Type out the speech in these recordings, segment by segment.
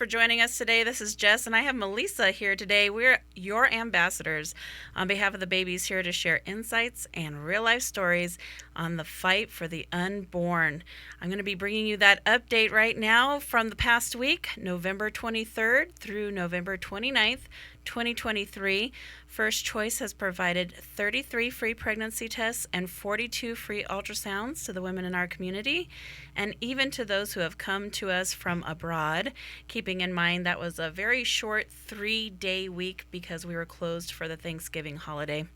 For joining us today. This is Jess, and I have Melissa here today. We're your ambassadors on behalf of the babies here to share insights and real life stories on the fight for the unborn. I'm going to be bringing you that update right now from the past week, November 23rd through November 29th. 2023, First Choice has provided 33 free pregnancy tests and 42 free ultrasounds to the women in our community, and even to those who have come to us from abroad, keeping in mind that was a very short 3-day week because we were closed for the Thanksgiving holiday.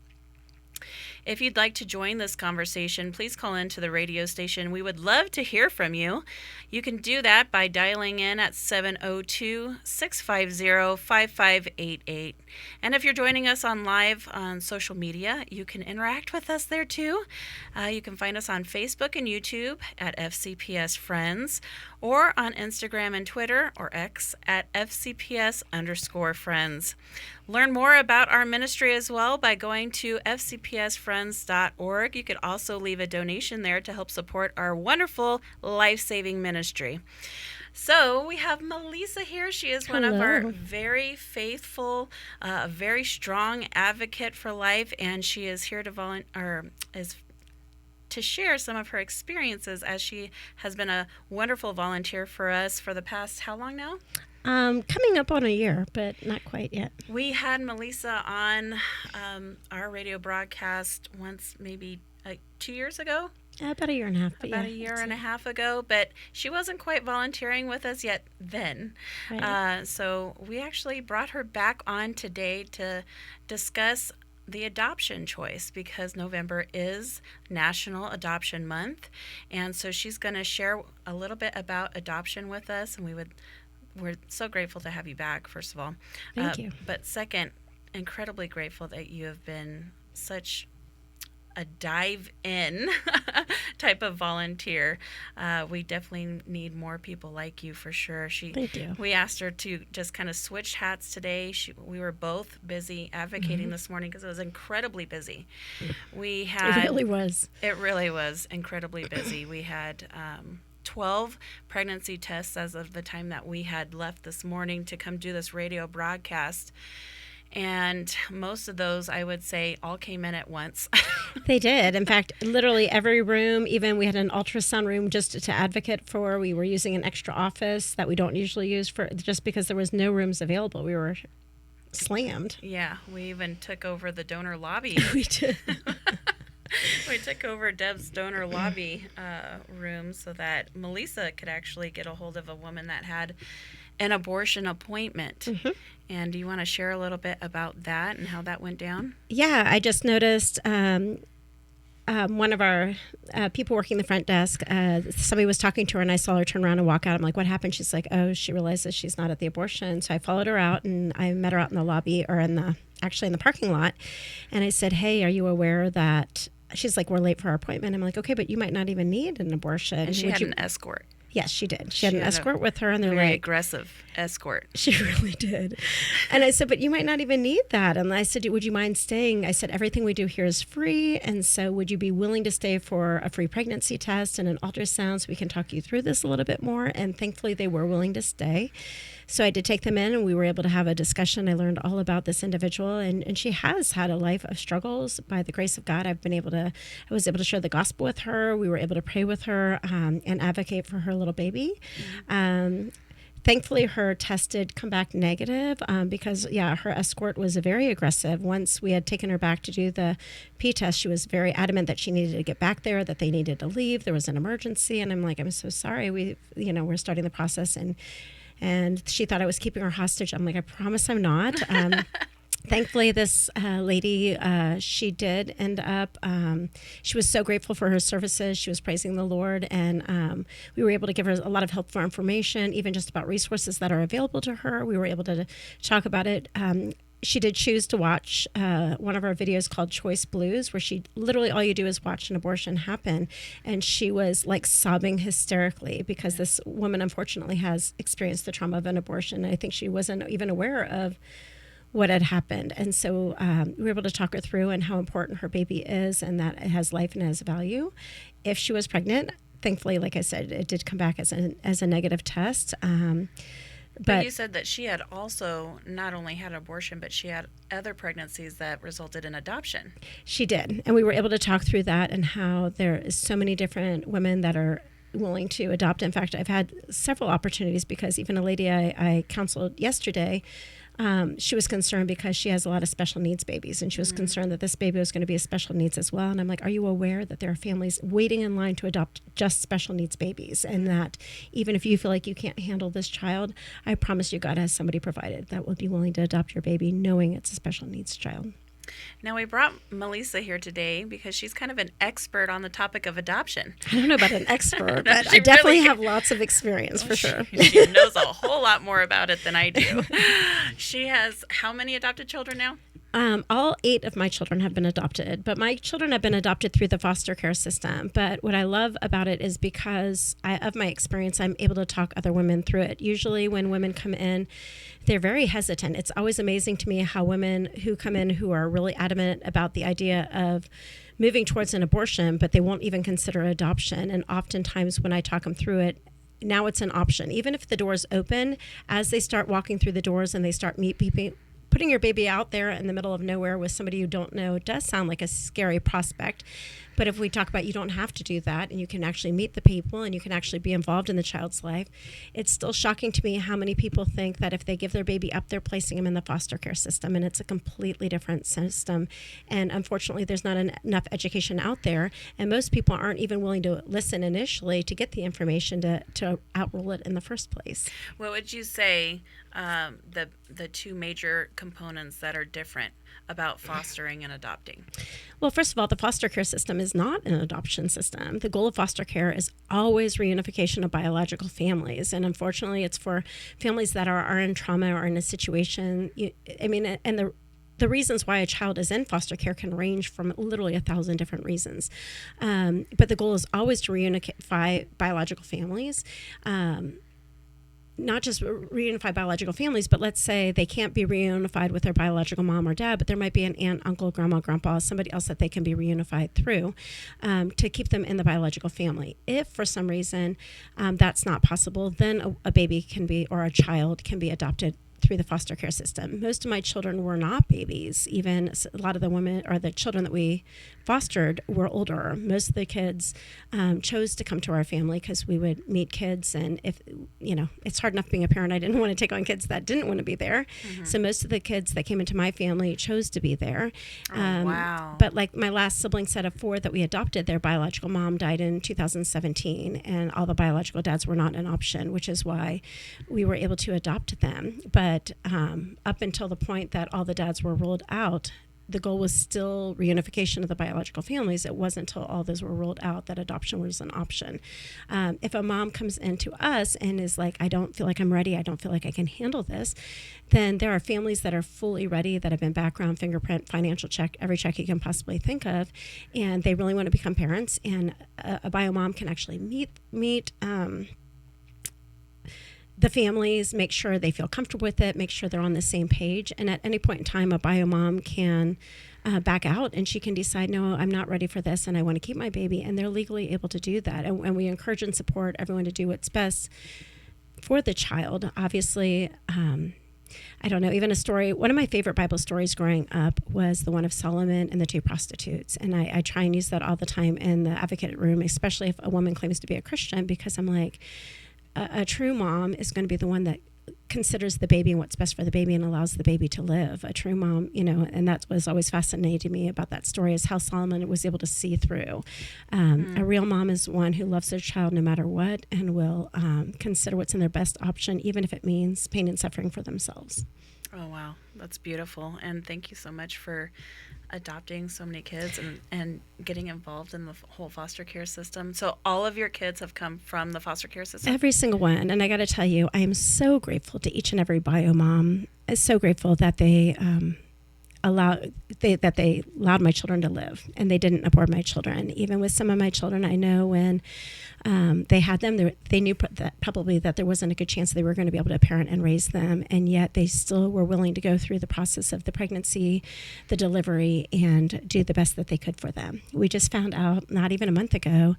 If you'd like to join this conversation, please call into the radio station. We would love to hear from you. You can do that by dialing in at 702-650-5588. And if you're joining us on live on social media, you can interact with us there too. You can find us on Facebook and YouTube at FCPS Friends, or on Instagram and Twitter or X at FCPS_friends. Learn more about our ministry as well by going to fcpsfriends.org. You could also leave a donation there to help support our wonderful life-saving ministry. So we have Melissa here. She is one of our very faithful, very strong advocate for life, and she is here to to share some of her experiences, as she has been a wonderful volunteer for us for the past, how long now? Coming up on a year, but not quite yet. We had Melissa on our radio broadcast once, maybe 2 years ago. About a year and a half. About a year and a half ago, but she wasn't quite volunteering with us yet then. Right. So we actually brought her back on today to discuss the adoption choice, because November is National Adoption Month, and so she's going to share a little bit about adoption with us, and we're so grateful to have you back, first of all. Thank you. But second, incredibly grateful that you have been such a dive-in type of volunteer. We definitely need more people like you, for sure. Thank you. We asked her to just kind of switch hats today. We were both busy advocating this morning because it was incredibly busy. It really was. It really was incredibly busy. We had 12 pregnancy tests as of the time that we had left this morning to come do this radio broadcast. And most of those, I would say, all came in at once. They did. In fact, literally every room, even we had an ultrasound room just to advocate for. We were using an extra office that we don't usually use for, just because there was no rooms available. We were slammed. Yeah, we even took over the donor lobby. We did. We took over Deb's donor lobby room so that Melissa could actually get a hold of a woman that had an abortion appointment. Mm-hmm. And do you want to share a little bit about that and how that went down? Yeah, I just noticed one of our people working the front desk, somebody was talking to her, and I saw her turn around and walk out. I'm like, what happened? She's like, oh, she realizes she's not at the abortion. So I followed her out, and I met her out in the lobby, or in the parking lot. And I said, hey, are you aware that... She's like, we're late for our appointment. I'm like, okay, but you might not even need an abortion. And she had an escort. Yes, she did. She had an escort with her, and they're very like... aggressive escort. She really did. And I said, but you might not even need that. And I said, would you mind staying? I said, everything we do here is free, and so would you be willing to stay for a free pregnancy test and an ultrasound so we can talk you through this a little bit more? And thankfully, they were willing to stay. So I did take them in, and we were able to have a discussion. I learned all about this individual, and she has had a life of struggles. By the grace of God, I was able to share the gospel with her. We were able to pray with her and advocate for her little baby. Thankfully, her test did come back negative because, her escort was very aggressive. Once we had taken her back to do the P test, she was very adamant that she needed to get back there, that they needed to leave. There was an emergency, and I'm like, I'm so sorry. We're starting the process, and she thought I was keeping her hostage. I'm like, I promise I'm not. Thankfully, this lady, she did end up, she was so grateful for her services. She was praising the Lord, and we were able to give her a lot of helpful information, even just about resources that are available to her. We were able to talk about it. She did choose to watch one of our videos called Choice Blues, where she literally, all you do is watch an abortion happen. And she was like sobbing hysterically because this woman unfortunately has experienced the trauma of an abortion. And I think she wasn't even aware of what had happened. And so we were able to talk her through and how important her baby is, and that it has life and has value. If she was pregnant, thankfully, like I said, it did come back as a negative test. But you said that she had also not only had abortion, but she had other pregnancies that resulted in adoption. She did. And we were able to talk through that and how there is so many different women that are willing to adopt. In fact, I've had several opportunities because even a lady I counseled yesterday, she was concerned because she has a lot of special needs babies, and she was concerned that this baby was going to be a special needs as well. And I'm like, are you aware that there are families waiting in line to adopt just special needs babies, and that even if you feel like you can't handle this child, I promise you God has somebody provided that will be willing to adopt your baby knowing it's a special needs child. Now, we brought Melissa here today because she's kind of an expert on the topic of adoption. I don't know about an expert, but I definitely have lots of experience for sure. She knows a whole lot more about it than I do. She has how many adopted children now? All 8 of my children have been adopted, but my children have been adopted through the foster care system. But what I love about it is because of my experience, I'm able to talk other women through it. Usually when women come in, they're very hesitant. It's always amazing to me how women who come in who are really adamant about the idea of moving towards an abortion, but they won't even consider adoption. And oftentimes when I talk them through it, now it's an option. Even if the door's open, as they start walking through the doors and they start putting your baby out there in the middle of nowhere with somebody you don't know does sound like a scary prospect. But if we talk about you don't have to do that, and you can actually meet the people and you can actually be involved in the child's life, it's still shocking to me how many people think that if they give their baby up, they're placing them in the foster care system, and it's a completely different system. And unfortunately, there's not enough education out there, and most people aren't even willing to listen initially to get the information to outrule it in the first place. What would you say the 2 major components that are different about fostering and adopting? Well, first of all, the foster care system is not an adoption system. The goal of foster care is always reunification of biological families. And unfortunately, it's for families that are in trauma or in a situation. And the reasons why a child is in foster care can range from literally 1,000 different reasons. But the goal is always to reunify biological families. Not just reunify biological families, but let's say they can't be reunified with their biological mom or dad, but there might be an aunt, uncle, grandma, grandpa, somebody else that they can be reunified through to keep them in the biological family. If for some reason that's not possible, then a baby can be, or a child can be adopted through the foster care system. Most of my children were not babies. Even a lot of the women or the children that we fostered were older. Most of the kids chose to come to our family because we would meet kids, and if it's hard enough being a parent. I didn't want to take on kids that didn't want to be there. So most of the kids that came into my family chose to be there. Wow. But like my last sibling set of 4 that we adopted, their biological mom died in 2017, and all the biological dads were not an option, which is why we were able to adopt them. But up until the point that all the dads were ruled out, the goal was still reunification of the biological families. It wasn't until all those were ruled out that adoption was an option. If a mom comes into us and is like, I don't feel like I'm ready, I don't feel like I can handle this, then there are families that are fully ready, that have been background, fingerprint, financial check, every check you can possibly think of, and they really want to become parents. And a bio mom can actually meet the families, make sure they feel comfortable with it, make sure they're on the same page. And at any point in time, a bio mom can back out, and she can decide, no, I'm not ready for this, and I want to keep my baby. And they're legally able to do that. And we encourage and support everyone to do what's best for the child. Obviously, I don't know, even a story, one of my favorite Bible stories growing up was the one of Solomon and the 2 prostitutes. And I try and use that all the time in the advocate room, especially if a woman claims to be a Christian, because I'm like, a true mom is going to be the one that considers the baby and what's best for the baby and allows the baby to live. A true mom, and that was always fascinating to me about that story, is how Solomon was able to see through. A real mom is one who loves their child no matter what, and will consider what's in their best option, even if it means pain and suffering for themselves. Oh, wow. That's beautiful. And thank you so much for adopting so many kids and getting involved in the whole foster care system. So all of your kids have come from the foster care system? Every single one. And I got to tell you, I am so grateful to each and every bio mom. I'm so grateful that they allowed my children to live, and they didn't abort my children. Even with some of my children, I know when they had them, they knew that there wasn't a good chance they were going to be able to parent and raise them, and yet they still were willing to go through the process of the pregnancy, the delivery, and do the best that they could for them. We just found out not even a month ago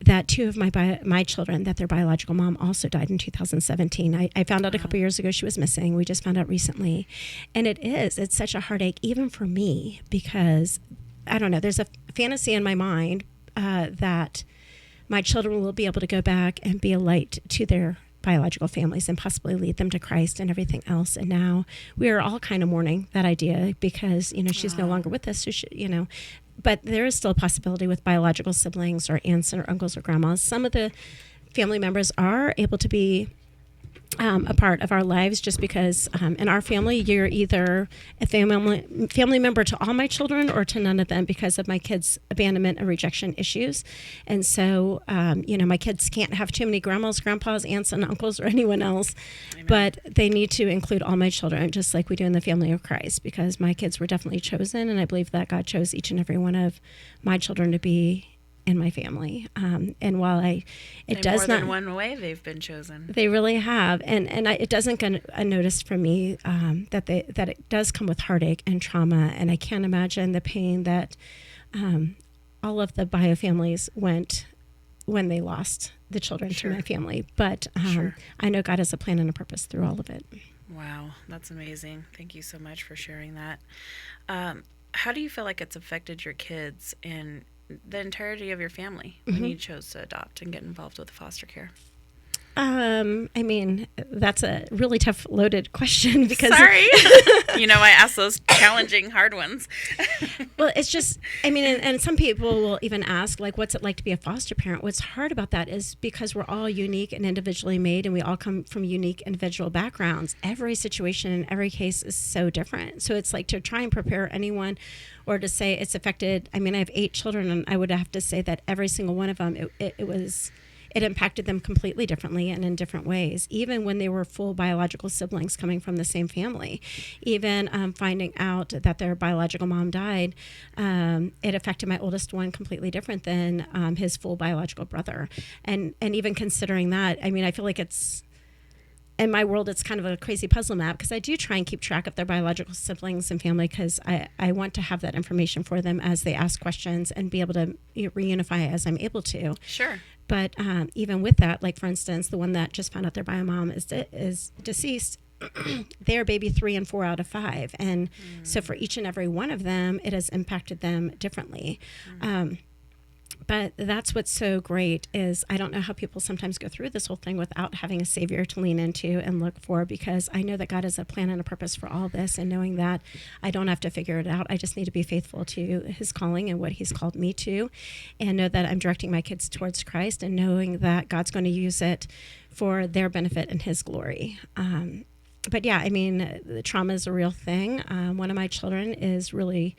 that two of my children, that their biological mom also died in 2017. I found out a couple years ago she was missing. We just found out recently. And it's such a heartache, even for me, because I don't know, there's a fantasy in my mind that my children will be able to go back and be a light to their biological families and possibly lead them to Christ and everything else. And now we are all kind of mourning that idea because, she's no longer with us. So but there is still a possibility with biological siblings or aunts or uncles or grandmas. Some of the family members are able to be a part of our lives just because in our family, you're either a family member to all my children or to none of them because of my kids' abandonment and rejection issues. And so, my kids can't have too many grandmas, grandpas, aunts, and uncles or anyone else. Amen. But they need to include all my children, just like we do in the family of Christ, because my kids were definitely chosen. And I believe that God chose each and every one of my children to be in my family. And while it does more not than one way they've been chosen. They really have. And it doesn't go unnoticed for me that it does come with heartache and trauma. And I can't imagine the pain that all of the bio families went when they lost the children to my family. But I know God has a plan and a purpose through all of it. Wow, that's amazing. Thank you so much for sharing that. How do you feel like it's affected your kids and the entirety of your family when you chose to adopt and get involved with foster care? That's a really tough, loaded question because... Sorry. I ask those challenging, hard ones. Well, it's just, and some people will even ask, like, what's it like to be a foster parent? What's hard about that is because we're all unique and individually made, and we all come from unique individual backgrounds. Every situation and every case is so different. So it's like to try and prepare anyone or to say it's affected. I have 8 children, and I would have to say that every single one of them, it impacted them completely differently and in different ways, even when they were full biological siblings coming from the same family. Even finding out that their biological mom died, it affected my oldest one completely different than his full biological brother. And even considering that, I feel like it's, in my world, it's kind of a crazy puzzle map because I do try and keep track of their biological siblings and family because I want to have that information for them as they ask questions and be able to reunify as I'm able to. Sure. But even with that, like for instance, the one that just found out their bio mom is deceased, they're baby 3 and 4 out of 5. And so for each and every one of them, it has impacted them differently. But that's what's so great is I don't know how people sometimes go through this whole thing without having a savior to lean into and look for, because I know that God has a plan and a purpose for all this, and knowing that I don't have to figure it out. I just need to be faithful to his calling and what he's called me to, and know that I'm directing my kids towards Christ and knowing that God's going to use it for their benefit and his glory. But yeah, the trauma is a real thing. One of my children is really...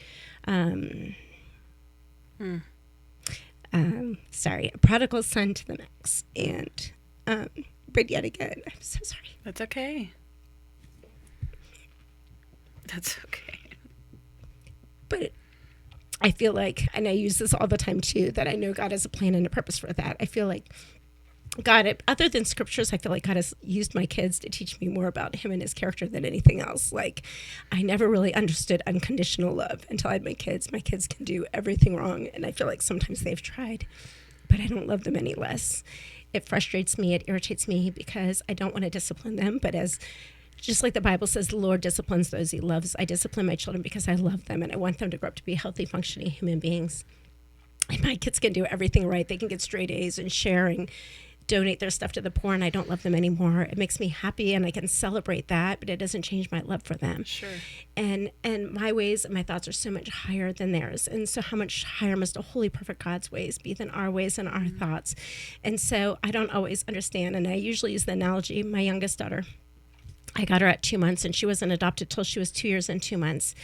a prodigal son to the max. And, but yet again, I'm so sorry. That's okay. That's okay. But I feel like, and I use this all the time too, that I know God has a plan and a purpose for that. I feel like God, other than scriptures, I feel like God has used my kids to teach me more about him and his character than anything else. Like, I never really understood unconditional love until I had my kids. My kids can do everything wrong, and I feel like sometimes they've tried, but I don't love them any less. It frustrates me, it irritates me, because I don't want to discipline them, but just like the Bible says, the Lord disciplines those he loves, I discipline my children because I love them, and I want them to grow up to be healthy, functioning human beings. And my kids can do everything right. They can get straight A's and sharing, donate their stuff to the poor, and I don't love them anymore. It makes me happy, and I can celebrate that, but it doesn't change my love for them. Sure. And my ways and my thoughts are so much higher than theirs. And so how much higher must a holy, perfect God's ways be than our ways and our thoughts? And so I don't always understand. And I usually use the analogy, my youngest daughter, I got her at 2 months, and she wasn't adopted till she was 2 years and 2 months.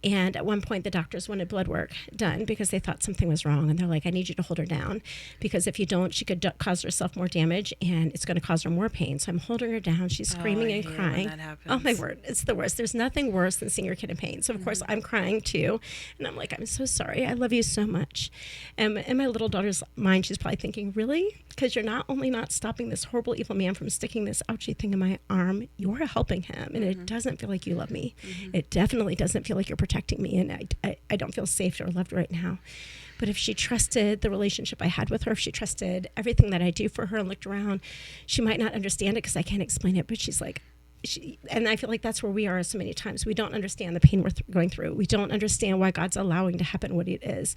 And at one point, the doctors wanted blood work done because they thought something was wrong. And they're like, I need you to hold her down, because if you don't, she could cause herself more damage, and it's going to cause her more pain. So I'm holding her down. She's screaming and crying. When that happens. Oh, my word. It's the worst. There's nothing worse than seeing your kid in pain. So, of course, I'm crying, too. And I'm like, I'm so sorry. I love you so much. And in my little daughter's mind, she's probably thinking, really? Because you're not only not stopping this horrible, evil man from sticking this ouchy thing in my arm, you're helping him. And it doesn't feel like you love me. It definitely doesn't feel like you're protecting protecting me, and I don't feel safe or loved right now. But if she trusted the relationship I had with her, if she trusted everything that I do for her and looked around, she might not understand it because I can't explain it, but she's like, and I feel like that's where we are so many times. We don't understand the pain we're going through. We don't understand why God's allowing to happen what it is.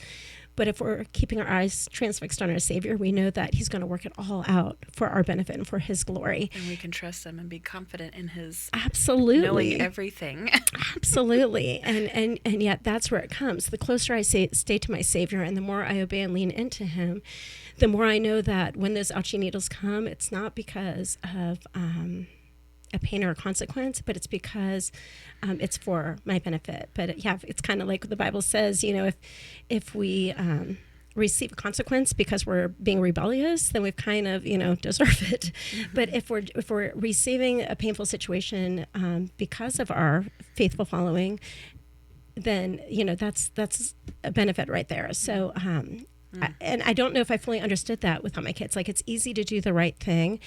But if we're keeping our eyes transfixed on our Savior, we know that he's going to work it all out for our benefit and for his glory. And we can trust him and be confident in his absolutely knowing everything. Absolutely. And yet that's where it comes. The closer I stay to my Savior and the more I obey and lean into him, the more I know that when those ouchie needles come, it's not because of a pain or a consequence, but it's because it's for my benefit. But yeah, it's kind of like the Bible says, if we receive a consequence because we're being rebellious, then we've kind of, deserve it. Mm-hmm. But if we're receiving a painful situation because of our faithful following, then, that's a benefit right there. So, and I don't know if I fully understood that with all my kids. Like, it's easy to do the right thing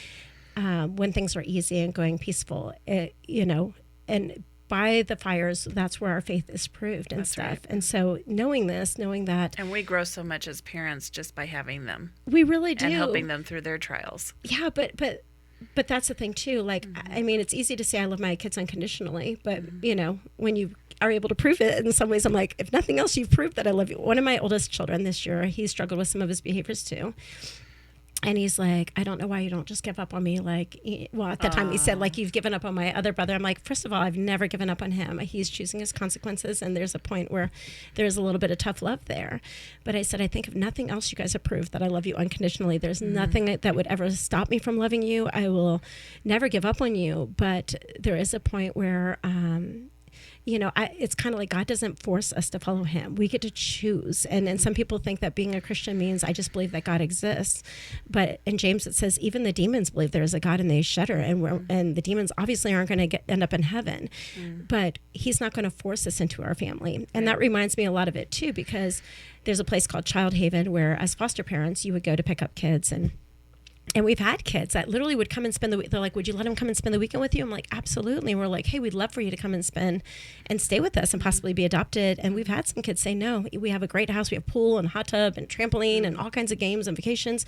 when things are easy and going peaceful, and by the fires, that's where our faith is proved and that's stuff. Right. And so knowing that. And we grow so much as parents just by having them. We really do. And helping them through their trials. Yeah, but that's the thing too. Like, mm-hmm. I mean, it's easy to say I love my kids unconditionally, but mm-hmm. When you are able to prove it in some ways, I'm like, if nothing else, you've proved that I love you. One of my oldest children this year, he struggled with some of his behaviors too. And he's like, I don't know why you don't just give up on me. Like, well, at the time he said, like, you've given up on my other brother. I'm like, first of all, I've never given up on him. He's choosing his consequences. And there's a point where there's a little bit of tough love there. But I said, I think if nothing else, you guys have proved that I love you unconditionally. There's nothing that would ever stop me from loving you. I will never give up on you. But there is a point where, it's kind of like God doesn't force us to follow him. We get to choose. And some people think that being a Christian means I just believe that God exists. But in James, it says even the demons believe there is a God and they shudder. And the demons obviously aren't going to end up in heaven. But he's not going to force us into our family. And that reminds me a lot of it, too, because there's a place called Child Haven where as foster parents, you would go to pick up kids and we've had kids that literally would come and spend the week. They're like, would you let them come and spend the weekend with you? I'm like, absolutely. And we're like, hey, we'd love for you to come and stay with us and possibly be adopted. And we've had some kids say, no, we have a great house. We have pool and hot tub and trampoline and all kinds of games and vacations.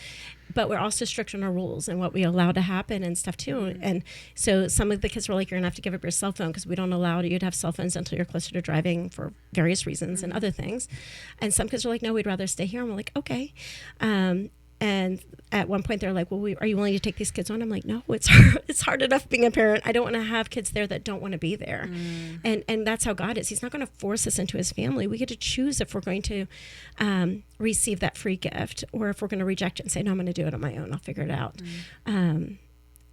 But we're also strict on our rules and what we allow to happen and stuff too. And so some of the kids were like, you're going to have to give up your cell phone because we don't allow you to have cell phones until you're closer to driving for various reasons and other things. And some kids were like, no, we'd rather stay here. And we're like, okay. And at one point they're like, well, are you willing to take these kids on? I'm like, no, it's hard enough being a parent. I don't want to have kids there that don't want to be there. And that's how God is. He's not going to force us into his family. We get to choose if we're going to receive that free gift or if we're going to reject it and say, no, I'm going to do it on my own. I'll figure it out.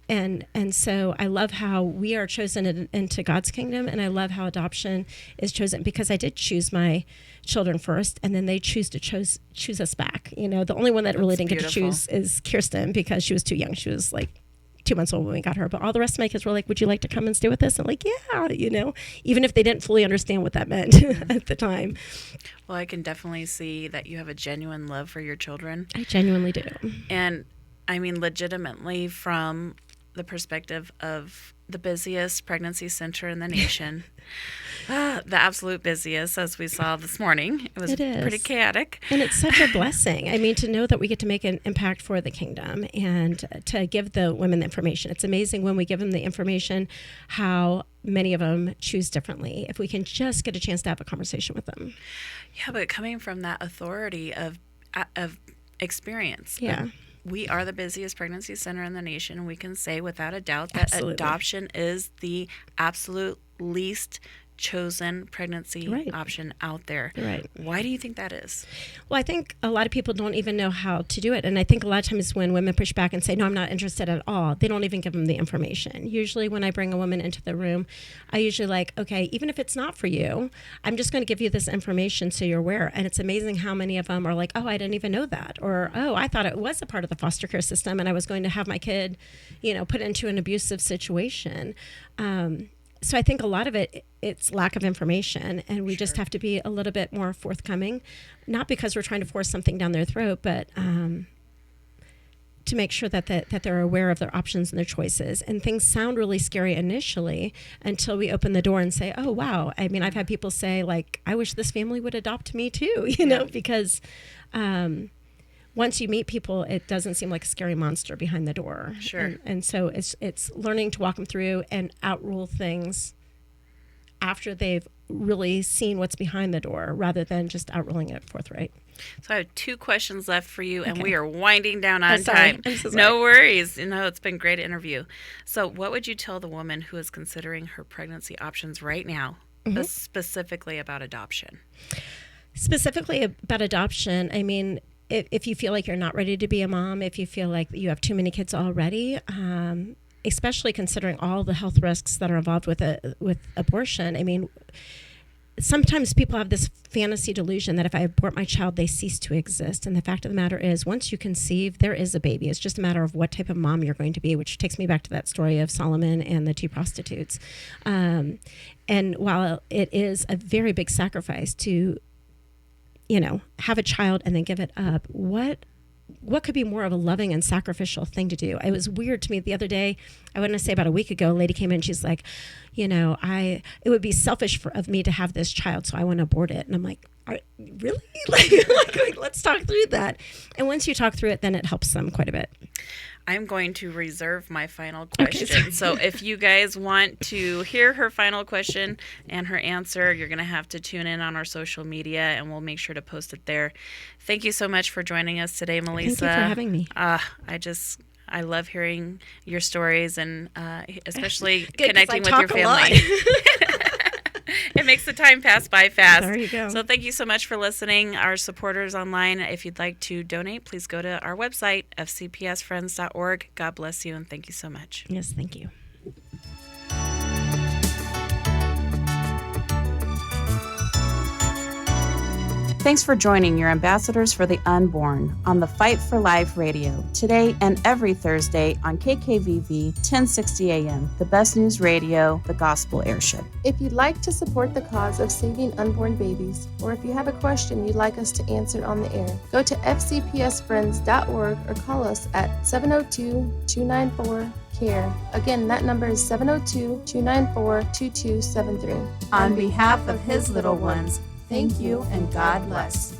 And so I love how we are chosen into God's kingdom, and I love how adoption is chosen because I did choose my children first, and then they choose us back. The only one that really didn't get to choose is Kirsten because she was too young. She was like 2 months old when we got her. But all the rest of my kids were like, would you like to come and stay with us? And like, yeah, even if they didn't fully understand what that meant at the time. Well, I can definitely see that you have a genuine love for your children. I genuinely do. And I mean, legitimately from the perspective of the busiest pregnancy center in the nation, the absolute busiest, as we saw this morning. It was pretty chaotic. And it's such a blessing. I mean, to know that we get to make an impact for the kingdom and to give the women the information. It's amazing when we give them the information, how many of them choose differently. If we can just get a chance to have a conversation with them. Yeah, but coming from that authority of experience. Yeah. We are the busiest pregnancy center in the nation, and we can say without a doubt that adoption is the absolute least chosen pregnancy option out there. Right. Why do you think that is? Well, I think a lot of people don't even know how to do it. And I think a lot of times when women push back and say, no, I'm not interested at all, they don't even give them the information. Usually when I bring a woman into the room, I usually like, okay, even if it's not for you, I'm just going to give you this information so you're aware. And it's amazing how many of them are like, oh, I didn't even know that. Or, oh, I thought it was a part of the foster care system and I was going to have my kid, put into an abusive situation. So I think a lot of it's lack of information, and we just have to be a little bit more forthcoming, not because we're trying to force something down their throat, but to make sure that they're aware of their options and their choices. And things sound really scary initially until we open the door and say, oh, wow. I mean, I've had people say, like, I wish this family would adopt me too, you know, because once you meet people, it doesn't seem like a scary monster behind the door. Sure. And so it's learning to walk them through and outrule things after they've really seen what's behind the door rather than just outruling it forthright. So I have 2 questions left for you, and Okay. we are winding down on time. I'm so sorry. No worries. You know, it's been a great interview. So what would you tell the woman who is considering her pregnancy options right now, specifically about adoption? Specifically about adoption, I mean, if you feel like you're not ready to be a mom, if you feel like you have too many kids already, especially considering all the health risks that are involved with abortion, I mean, sometimes people have this fantasy delusion that if I abort my child, they cease to exist. And the fact of the matter is, once you conceive, there is a baby. It's just a matter of what type of mom you're going to be, which takes me back to that story of Solomon and the 2 prostitutes. And while it is a very big sacrifice to, you know, have a child and then give it up, what could be more of a loving and sacrificial thing to do? It was weird to me the other day. I want to say about a week ago, a lady came in. She's like, you know, it would be selfish of me to have this child, so I want to abort it. And I'm like, really? like, let's talk through that. And once you talk through it, then it helps them quite a bit. I'm going to reserve my final question. So if you guys want to hear her final question and her answer, you're going to have to tune in on our social media, and we'll make sure to post it there. Thank you so much for joining us today, Melissa. Thank you for having me. I love hearing your stories, and especially Good, 'cause connecting I with your talk a lot. family. It makes the time pass by fast. There you go. So thank you so much for listening. Our supporters online, if you'd like to donate, please go to our website, fcpsfriends.org. God bless you, and thank you so much. Yes, thank you. Thanks for joining your Ambassadors for the Unborn on the Fight for Life Radio, today and every Thursday on KKVV 1060 AM, the best news radio, the gospel airship. If you'd like to support the cause of saving unborn babies, or if you have a question you'd like us to answer on the air, go to fcpsfriends.org or call us at 702-294-CARE. Again, that number is 702-294-2273. On behalf of his little ones, thank you and God bless.